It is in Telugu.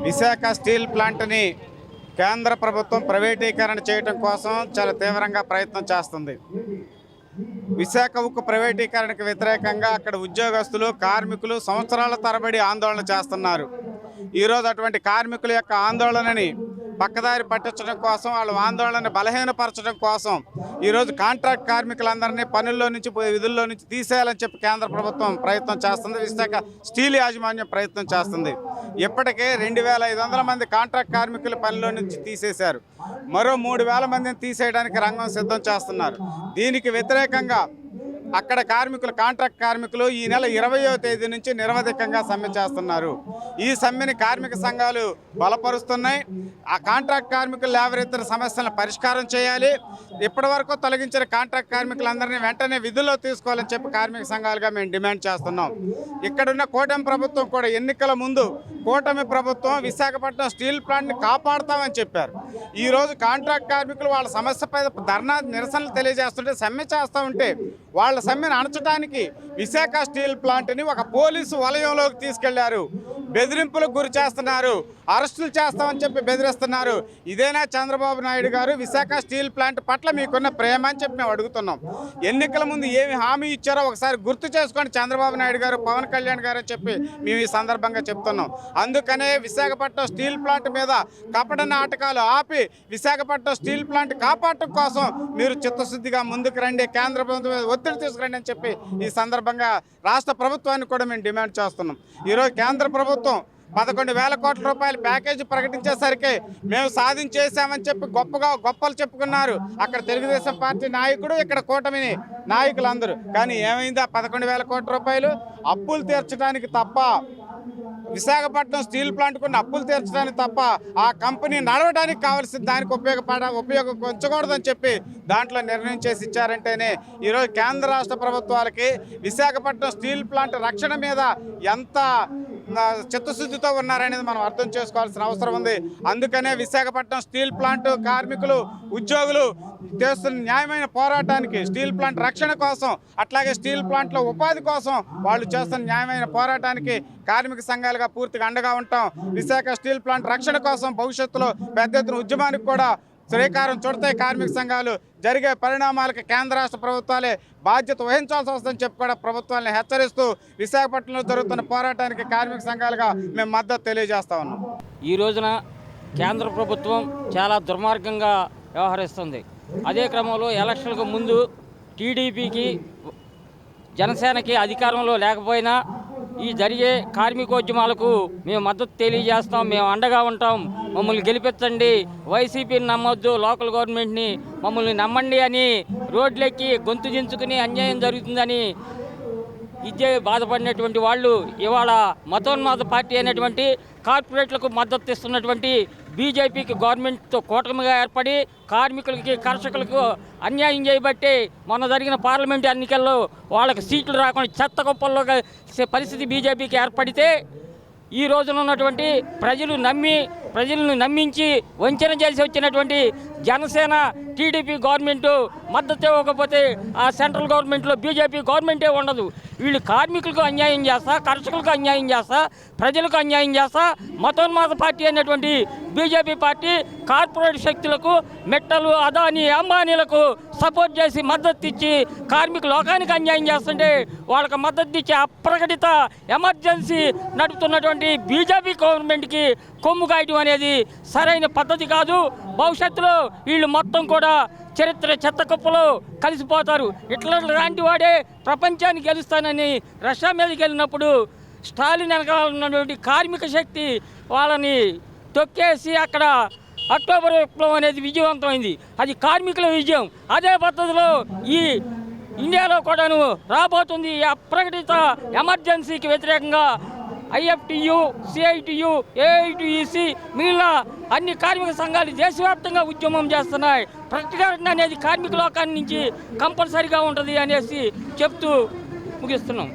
విశాఖ స్టీల్ ప్లాంట్ని కేంద్ర ప్రభుత్వం ప్రైవేటీకరణ చేయడం కోసం చాలా తీవ్రంగా ప్రయత్నం చేస్తుంది. విశాఖ ఉక్కు ప్రైవేటీకరణకు వ్యతిరేకంగా అక్కడ ఉద్యోగస్తులు, కార్మికులు సంవత్సరాల తరబడి ఆందోళన చేస్తున్నారు. ఈరోజు అటువంటి కార్మికుల యొక్క ఆందోళనని పక్కదారి పట్టించడం కోసం, వాళ్ళ ఆందోళనని బలహీనపరచడం కోసం ఈరోజు కాంట్రాక్ట్ కార్మికులందరినీ పనుల్లో నుంచి, విధుల్లో నుంచి తీసేయాలని చెప్పి కేంద్ర ప్రభుత్వం ప్రయత్నం చేస్తుంది. విశాఖ స్టీల్ యాజమాన్యం ప్రయత్నం చేస్తుంది. ఇప్పటికే 2500 మంది కాంట్రాక్ట్ కార్మికులు పనిలో నుంచి తీసేశారు. మరో 3000 మందిని తీసేయడానికి రంగం సిద్ధం చేస్తున్నారు. దీనికి వ్యతిరేకంగా అక్కడ కార్మికులు, కాంట్రాక్ట్ కార్మికులు ఈ నెల 20వ తేదీ నుంచి నిరవధికంగా సమ్మె చేస్తున్నారు. ఈ సమ్మెని కార్మిక సంఘాలు బలపరుస్తున్నాయి. ఆ కాంట్రాక్ట్ కార్మికులు లేవనెత్తిన సమస్యలను పరిష్కారం చేయాలి. ఇప్పటి వరకు తొలగించిన కాంట్రాక్ట్ కార్మికులందరినీ వెంటనే విధుల్లో తీసుకోవాలని చెప్పి కార్మిక సంఘాలుగా మేము డిమాండ్ చేస్తున్నాం. ఇక్కడున్న కూటమి ప్రభుత్వం కూడా ఎన్నికల ముందు కూటమి ప్రభుత్వం విశాఖపట్నం స్టీల్ ప్లాంట్ని కాపాడుతామని చెప్పారు. ఈరోజు కాంట్రాక్ట్ కార్మికులు వాళ్ళ సమస్యపై ధర్నా, నిరసనలు తెలియజేస్తుంటే, సమ్మె చేస్తూ ఉంటే వాళ్ళ సమ్మెను అణచడానికి విశాఖ స్టీల్ ప్లాంట్ని ఒక పోలీసు వలయంలోకి తీసుకెళ్లారు. బెదిరింపులకు గురి చేస్తున్నారు, అరెస్టులు చేస్తామని చెప్పి బెదిరిస్తున్నారు. ఇదేనా చంద్రబాబు నాయుడు గారు విశాఖ స్టీల్ ప్లాంట్ పట్ల మీకున్న ప్రేమ అని చెప్పి మేము అడుగుతున్నాం. ఎన్నికల ముందు ఏమి హామీ ఇచ్చారో ఒకసారి గుర్తు చేసుకోండి చంద్రబాబు నాయుడు గారు, పవన్ కళ్యాణ్ గారు అని చెప్పి మేము ఈ సందర్భంగా చెప్తున్నాం. అందుకనే విశాఖపట్నం స్టీల్ ప్లాంట్ మీద కపట నాటకాలు ఆపి విశాఖపట్నం స్టీల్ ప్లాంట్ కాపాడటం కోసం మీరు చిత్తశుద్ధిగా ముందుకు రండి, కేంద్ర ప్రభుత్వం మీద ఒత్తిడి తీసుకురండి అని చెప్పి ఈ సందర్భంగా రాష్ట్ర ప్రభుత్వానికి కూడా మేము డిమాండ్ చేస్తున్నాం. ఈరోజు కేంద్ర ప్రభుత్వం 11,000 కోట్ల రూపాయల ప్యాకేజీ ప్రకటించేసరికి మేము సాధించేసామని చెప్పి గొప్పలు చెప్పుకున్నారు అక్కడ తెలుగుదేశం పార్టీ నాయకుడు, ఇక్కడ కూటమి నాయకులందరూ. కానీ ఏమైందా? 11,000 కోట్ల రూపాయలు అప్పులు తీర్చడానికి తప్ప, విశాఖపట్నం స్టీల్ ప్లాంట్ కొన్ని అప్పులు తీర్చడానికి తప్ప ఆ కంపెనీ నడవడానికి కావాల్సిన దానికి ఉపయోగించకూడదని చెప్పి దాంట్లో నిర్ణయం చేసి ఇచ్చారంటేనే ఈరోజు కేంద్ర రాష్ట్ర ప్రభుత్వాలకి విశాఖపట్నం స్టీల్ ప్లాంట్ రక్షణ మీద ఎంత చిత్తశుద్ధితో ఉన్నారనేది మనం అర్థం చేసుకోవాల్సిన అవసరం ఉంది. అందుకనే విశాఖపట్నం స్టీల్ ప్లాంట్ కార్మికులు, ఉద్యోగులు చేస్తున్న న్యాయమైన పోరాటానికి, స్టీల్ ప్లాంట్ రక్షణ కోసం, అట్లాగే స్టీల్ ప్లాంట్లో ఉపాధి కోసం వాళ్ళు చేస్తున్న న్యాయమైన పోరాటానికి కార్మిక సంఘాలుగా పూర్తిగా అండగా ఉంటాం. విశాఖ స్టీల్ ప్లాంట్ రక్షణ కోసం భవిష్యత్తులో పెద్ద ఎత్తున ఉద్యమానికి కూడా శ్రీకారం చుడతాయి కార్మిక సంఘాలు. జరిగే పరిణామాలకు కేంద్ర రాష్ట్ర ప్రభుత్వాలే బాధ్యత వహించాల్సి వస్తుందని చెప్పి కూడా ప్రభుత్వాన్ని హెచ్చరిస్తూ విశాఖపట్నంలో జరుగుతున్న పోరాటానికి కార్మిక సంఘాలుగా మేము మద్దతు తెలియజేస్తా ఉన్నాం. ఈ రోజున కేంద్ర ప్రభుత్వం చాలా దుర్మార్గంగా వ్యవహరిస్తుంది. అదే క్రమంలో ఎలక్షన్లకు ముందు టీడీపీకి, జనసేనకి అధికారంలో లేకపోయినా ఈ జరిగే కార్మికోద్యమాలకు మేము మద్దతు తెలియజేస్తాం, మేము అండగా ఉంటాం, మమ్మల్ని గెలిపించండి, వైసీపీని నమ్మొద్దు, లోకల్ గవర్నమెంట్ని మమ్మల్ని నమ్మండి అని రోడ్లెక్కి గొంతు దించుకుని అన్యాయం జరుగుతుందని ఇదే బాధపడినటువంటి వాళ్ళు ఇవాళ మతోన్మాద పార్టీ అయినటువంటి కార్పొరేట్లకు మద్దతు ఇస్తున్నటువంటి బీజేపీకి గవర్నమెంట్తో కూటమిగా ఏర్పడి కార్మికులకి, కర్షకులకు అన్యాయం చేయబట్టి మొన్న జరిగిన పార్లమెంటు ఎన్నికల్లో వాళ్ళకి సీట్లు రాకుండా చెత్త కుప్పల్లో పరిస్థితి బీజేపీకి ఏర్పడితే ఈ రోజున ఉన్నటువంటి ప్రజలను నమ్మించి వంచన చేసి వచ్చినటువంటి జనసేన, టీడీపీ గవర్నమెంటు మద్దతు ఇవ్వకపోతే ఆ సెంట్రల్ గవర్నమెంట్లో బీజేపీ గవర్నమెంటే ఉండదు. వీళ్ళు కార్మికులకు అన్యాయం చేస్తా, కర్షకులకు అన్యాయం చేస్తా, ప్రజలకు అన్యాయం చేస్తా, మతోన్మాద పార్టీ అయినటువంటి బీజేపీ పార్టీ కార్పొరేట్ శక్తులకు, మెట్టలు, అదానీ, అంబానీలకు సపోర్ట్ చేసి మద్దతు ఇచ్చి కార్మిక లోకానికి అన్యాయం చేస్తుంటే వాళ్ళకి మద్దతు ఇచ్చి అప్రకటిత ఎమర్జెన్సీ నడుపుతున్నటువంటి బీజేపీ గవర్నమెంట్కి కొమ్ము కాయటం అనేది సరైన పద్ధతి కాదు. భవిష్యత్తులో వీళ్ళు మొత్తం కూడా చరిత్ర చెత్త కుప్పలో కలిసిపోతారు. ఇట్లాంటి వాడే ప్రపంచాన్ని గెలుస్తానని రష్యా మీదకి వెళ్ళినప్పుడు స్టాలిన్ వెనకాల ఉన్నటువంటి కార్మిక శక్తి వాళ్ళని తొక్కేసి అక్కడ అక్టోబర్ విప్లవం అనేది విజయవంతమైంది. అది కార్మికుల విజయం. అదే పద్ధతిలో ఈ ఇండియాలో కూడాను రాబోతుంది. ఈ అప్రకటిత ఎమర్జెన్సీకి వ్యతిరేకంగా ఐఎఫ్టియు, సిఐటియు, ఏఐటియుసి మిగిలిన అన్ని కార్మిక సంఘాలు దేశవ్యాప్తంగా ఉద్యమం చేస్తున్నాయి. ప్రతిఘటన అనేది కార్మిక లోకాన్ని నుంచి కంపల్సరీగా ఉంటుంది అనేసి చెప్తూ ముగిస్తున్నాం.